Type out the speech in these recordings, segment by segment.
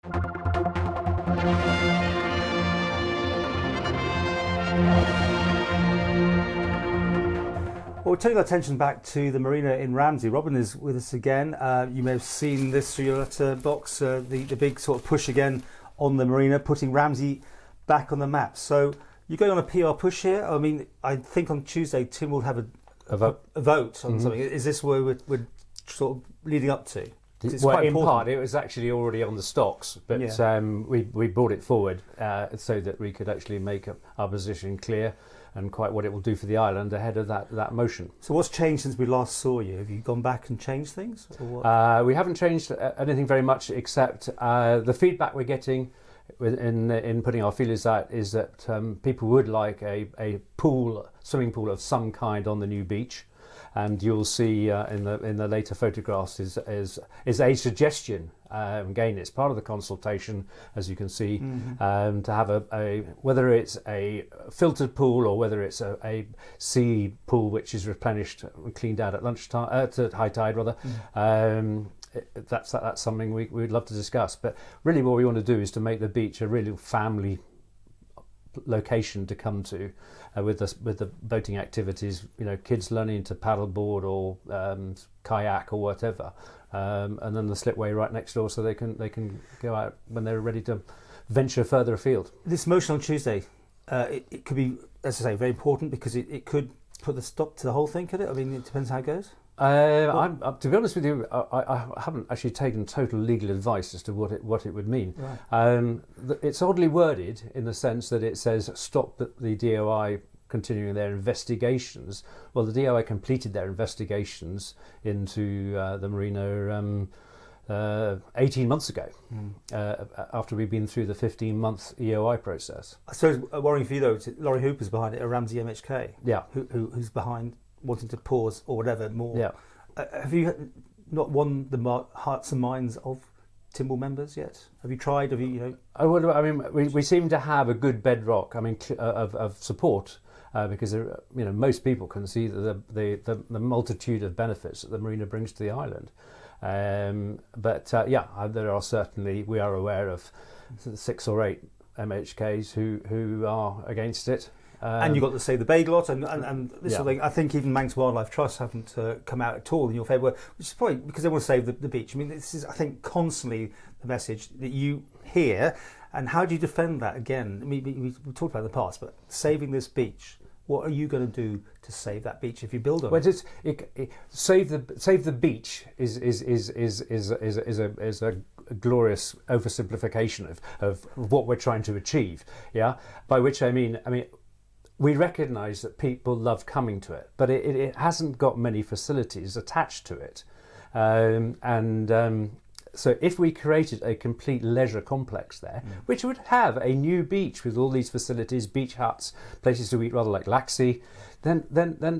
Well, we're turning our attention back to the marina in Ramsey. Robin is with us again. You may have seen this through your letterbox, the big sort of push again on the marina, putting Ramsey back on the map. So you're going on a PR push here. I mean, I think on Tuesday Tim will have a vote on something. Is this where we're sort of leading up to? Well, in part, it was actually already on the stocks, but we brought it forward so that we could actually make our position clear and quite what it will do for the island ahead of that motion. So what's changed since we last saw you? Have you gone back and changed things? Or what? We haven't changed anything very much, except the feedback we're getting in putting our feelers out is that people would like a swimming pool of some kind on the new beach. And you'll see in the later photographs is a suggestion. Again, it's part of the consultation, as you can see, to have a whether it's a filtered pool or whether it's a sea pool which is replenished and cleaned out at lunchtime, at high tide rather. That's something we'd love to discuss. But really, what we want to do is to make the beach a real family location to come to with the boating activities, kids learning to paddleboard or kayak or whatever, and then the slipway right next door, so they can go out when they're ready to venture further afield. This motion on Tuesday, it could be, as I say, very important because it could put the stop to the whole thing, could it? I mean, it depends how it goes. To be honest with you, I haven't actually taken total legal advice as to what it would mean. Right. It's oddly worded in the sense that it says stop the DOI continuing their investigations. Well, the DOI completed their investigations into the marina 18 months ago, after we've been through the 15-month EOI process. I suppose worrying for you though, Laurie Hooper's behind it, a Ramsey MHK. Yeah. Who's behind wanting to pause or whatever more. Yeah. Have you not won the hearts and minds of Tynwald members yet? Have you tried? Have you? We seem to have a good bedrock. Of support because most people can see the multitude of benefits that the marina brings to the island. There are certainly, we are aware of 6 or 8 MHKs who are against it. And you've got to say the Bay lot and this sort of thing. I think even Manx Wildlife Trust haven't come out at all in your favour, which is probably because they want to save the beach. I mean, this is, I think, constantly the message that you hear. And how do you defend that again? I mean, we talked about it in the past, but saving this beach, what are you going to do to save that beach if you build on it? Save the beach is a glorious oversimplification of what we're trying to achieve. Yeah, by which I mean. We recognise that people love coming to it, but it hasn't got many facilities attached to it. So if we created a complete leisure complex there, which would have a new beach with all these facilities, beach huts, places to eat rather like Laxey, then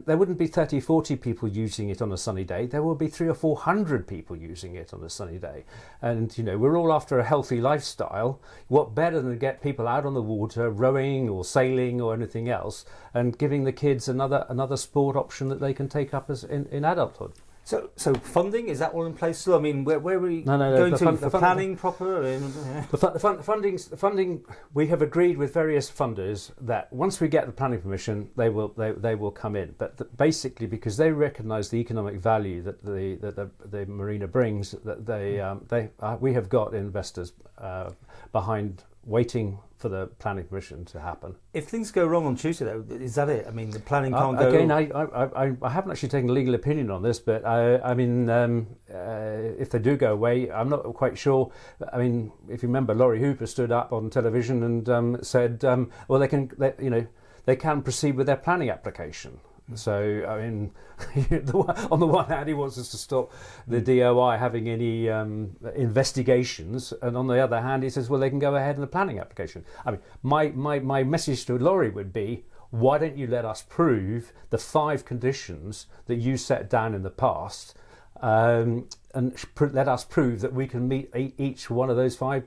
there wouldn't be 30, 40 people using it on a sunny day. There will be 300 or 400 people using it on a sunny day. And, we're all after a healthy lifestyle. What better than to get people out on the water, rowing or sailing or anything else, and giving the kids another sport option that they can take up as in adulthood. So funding, is that all in place still? I mean, where are we going to planning proper? The funding, we have agreed with various funders that once we get the planning permission, they will come in. But basically, because they recognise the economic value that the marina brings, that we have got investors behind waiting for the planning permission to happen. If things go wrong on Tuesday, though, is that it? I mean, the planning can't go... Again, I haven't actually taken a legal opinion on this, but if they do go away, I'm not quite sure. I mean, if you remember, Laurie Hooper stood up on television and said, they can proceed with their planning application. So, I mean, on the one hand, he wants us to stop the DOI having any investigations, and on the other hand, he says, well, they can go ahead in the planning application. I mean, my message to Laurie would be, why don't you let us prove the 5 conditions that you set down in the past, and let us prove that we can meet each one of those 5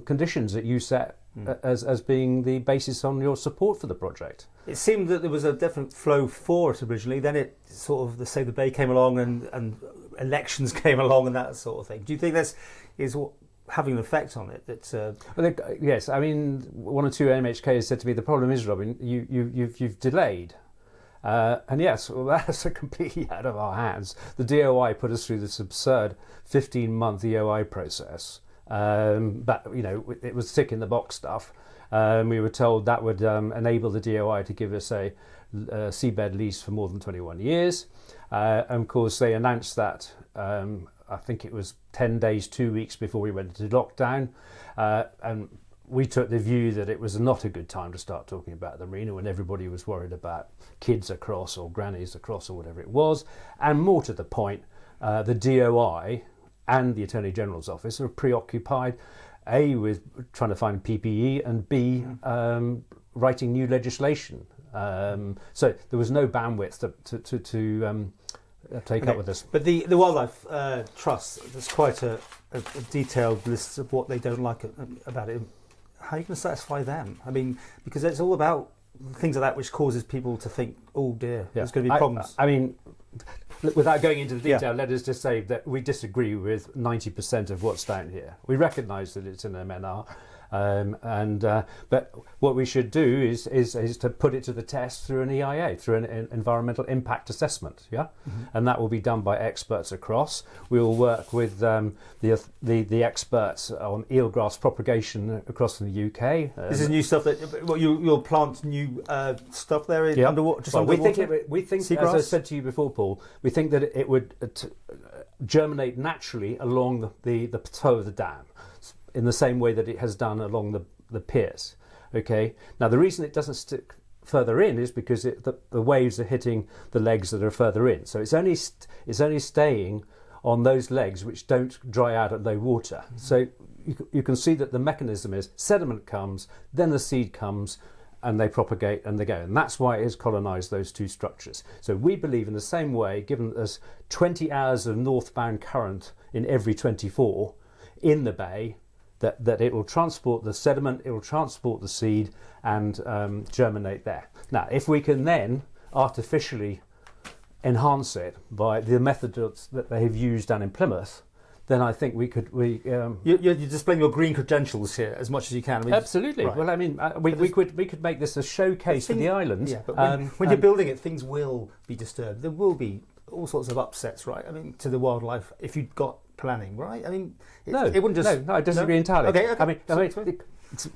conditions that you set as being the basis on your support for the project. It seemed that there was a definite flow for it originally. Then it sort of, the Bay came along and elections came along and that sort of thing. Do you think this is having an effect on it. Yes, I mean, one or two MHKs said to me, the problem is, Robin, you've delayed. And yes, well, that's completely out of our hands. The DOI put us through this absurd 15-month EOI process. But, it was tick in the box stuff. We were told that would enable the DOI to give us a seabed lease for more than 21 years. And of course, they announced that, I think it was 10 days, 2 weeks before we went into lockdown. And we took the view that it was not a good time to start talking about the marina when everybody was worried about kids across or grannies across or whatever it was. And more to the point, the DOI and the Attorney General's office are preoccupied, A, with trying to find PPE, and B, writing new legislation. So there was no bandwidth to take up with this. But the Wildlife Trust, there's quite a detailed list of what they don't like about it. How are you going to satisfy them? I mean, because it's all about things like that which causes people to think, oh dear, there's going to be problems. I mean, without going into the detail, let us just say that we disagree with 90% of what's down here. We recognise that it's an MNR. But what we should do is to put it to the test through an EIA, through an environmental impact assessment, and that will be done by experts across. We will work with the experts on eelgrass propagation across the UK. This is new stuff that you'll plant new stuff there in underwater. Just underwater? We think, seagrass? As I said to you before, Paul, we think that it would germinate naturally along the toe of the dam, in the same way that it has done along the piers. Okay. Now the reason it doesn't stick further in is because the waves are hitting the legs that are further in. So it's only staying on those legs which don't dry out at low water. Mm-hmm. So you can see that the mechanism is sediment comes, then the seed comes, and they propagate and they go. And that's why it has colonised those two structures. So we believe in the same way, given that there's 20 hours of northbound current in every 24 in the bay, that it will transport the sediment, it will transport the seed and germinate there. Now, if we can then artificially enhance it by the methods that they have used down in Plymouth, then I think we could. You're displaying your green credentials here as much as you can. I mean, absolutely. Right. Well, I mean, we could make this a showcase for the island. Yeah, but when you're building it, things will be disturbed. There will be all sorts of upsets, right? I mean, to the wildlife if you've got planning, right? I mean, it wouldn't just. No, I disagree entirely. Okay. I mean,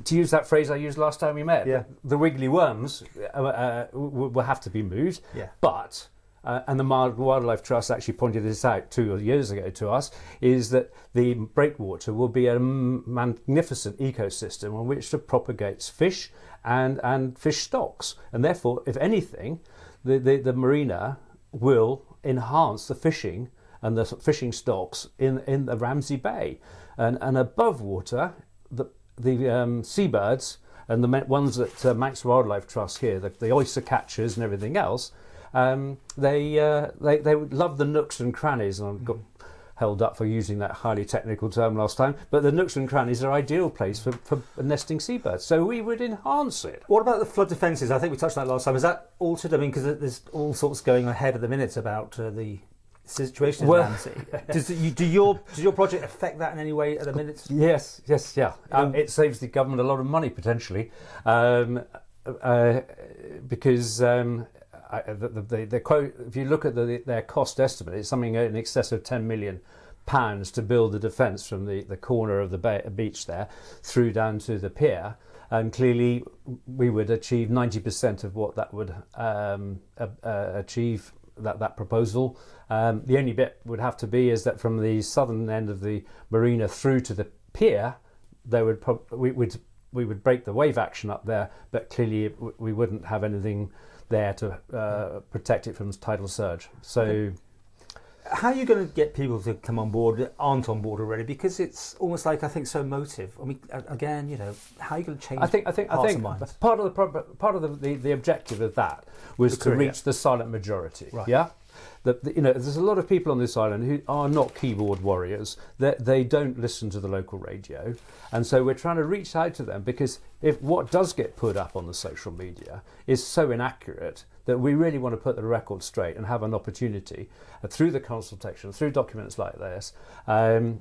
to use that phrase I used last time we met, the wiggly worms will have to be moved. Yeah. But and the Wildlife Trust actually pointed this out 2 years ago to us, is that the breakwater will be a magnificent ecosystem on which to propagate fish and fish stocks, and therefore, if anything, the marina will enhance the fishing and the fishing stocks in the Ramsey Bay, and above water, the seabirds and the ones that Manx Wildlife Trust here, the oyster catchers and everything else, they would love the nooks and crannies, and I got held up for using that highly technical term last time, but the nooks and crannies are ideal place for nesting seabirds, so we would enhance it. What about the flood defences? I think we touched on that last time. Is that altered? I mean, because there's all sorts going ahead at the minute about the situation in Ramsey. Does your project affect that in any way at the minute? Yes, yeah. It saves the government a lot of money potentially, because the quote. If you look at their cost estimate, it's something in excess of £10 million to build the defence from the corner of the beach there through down to the pier. And clearly, we would achieve 90% of what that would achieve. That proposal. The only bit would have to be is that from the southern end of the marina through to the pier, we would break the wave action up there, but clearly we wouldn't have anything there to protect it from tidal surge. So, how are you going to get people to come on board that aren't on board already? Because it's almost like, I think, so emotive. I mean, again, how are you going to change? I think part of the objective of that was to reach the silent majority. Right. Yeah. There's a lot of people on this island who are not keyboard warriors. They don't listen to the local radio, and so we're trying to reach out to them, because if what does get put up on the social media is so inaccurate, that we really want to put the record straight and have an opportunity through the consultation, through documents like this, to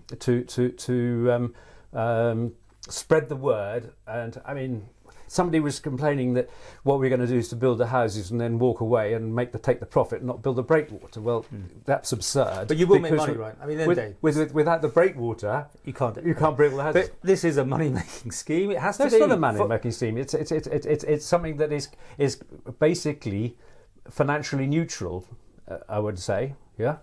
spread the word. And I mean, somebody was complaining that what we're going to do is to build the houses and then walk away and take the profit and not build a breakwater. Well, that's absurd. But you will make money, right? I mean, without the breakwater, you can't build the houses. But this is a money-making scheme. It has to be. It's not a money-making scheme. It's something that is basically financially neutral, I would say. Yeah.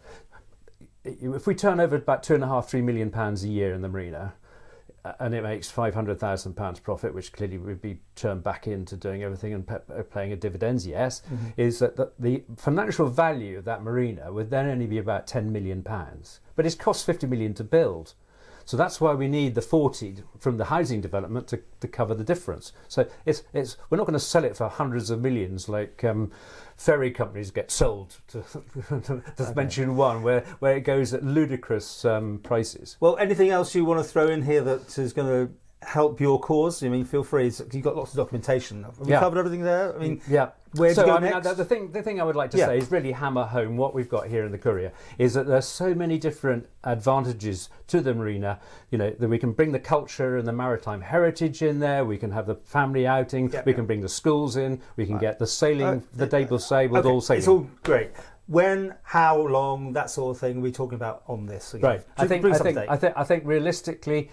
If we turn over about £2.5–3 million a year in the marina, and it makes £500,000 profit, which clearly would be turned back into doing everything and paying a dividends, yes, is that the financial value of that marina would then only be about £10 million. But it's cost £50 million to build. So that's why we need the 40 from the housing development to cover the difference. So we're not going to sell it for hundreds of millions like ferry companies get sold, to mention one, where it goes at ludicrous prices. Well, anything else you want to throw in here that is going to help your cause? I mean, feel free. You've got lots of documentation. Have we covered everything there? I mean, where do you go next? The thing I would like to say is really hammer home what we've got here in the Courier is that there's so many different advantages to the marina. You know, that we can bring the culture and the maritime heritage in there. We can have the family outing. We can bring the schools in. We can get the sailing, the Dable Say with all sailing. It's all great. When, how long, that sort of thing, we're talking about on this. Again. Right. I think realistically,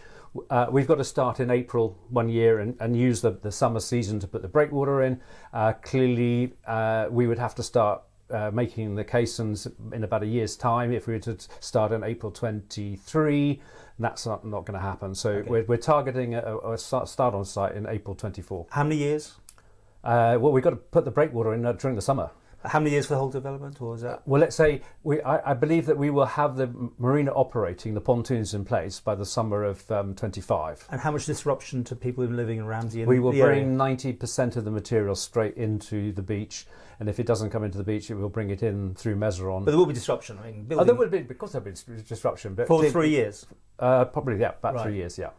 we've got to start in April one year and use the summer season to put the breakwater in. Clearly, we would have to start making the caissons in about a year's time if we were to start in April 23. That's not going to happen. So we're targeting a start on site in April 24. How many years? Well, we've got to put the breakwater in during the summer. How many years for the whole development, or is that? Well, let's say I believe that we will have the marina operating, the pontoons in place by the summer of 25. And how much disruption to people living in Ramsey? We will bring 90% of the material straight into the beach, and if it doesn't come into the beach, it will bring it in through Mezeron. But there will be disruption. I mean, there will be, because there'll be disruption. But for 3 years, probably about 3 years. Yeah.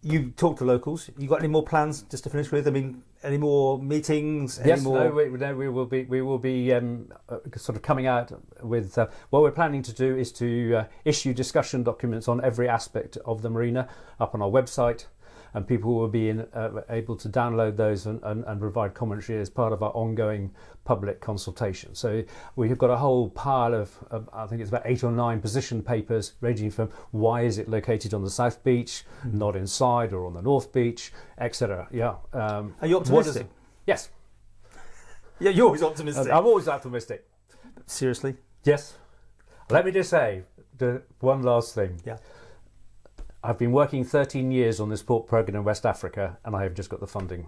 You talk to locals. You got any more plans? Just to finish with, I mean, any more meetings? Yes, we will be sort of coming out with what we're planning to do is to issue discussion documents on every aspect of the marina up on our website, and people will be able to download those and provide commentary as part of our ongoing public consultation. So we have got a whole pile of I think it's about 8 or 9 position papers ranging from why is it located on the South Beach, not inside, or on the North Beach, etc. Yeah. Are you optimistic? Yes. Yeah, you're always optimistic. I'm always optimistic. Seriously? Yes. Let me just say one last thing. Yeah. I've been working 13 years on this port programme in West Africa, and I have just got the funding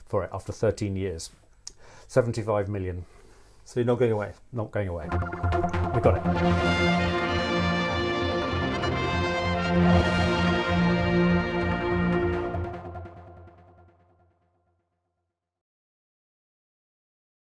for it after 13 years. 75 million. So you're not going away? Not going away. We got it.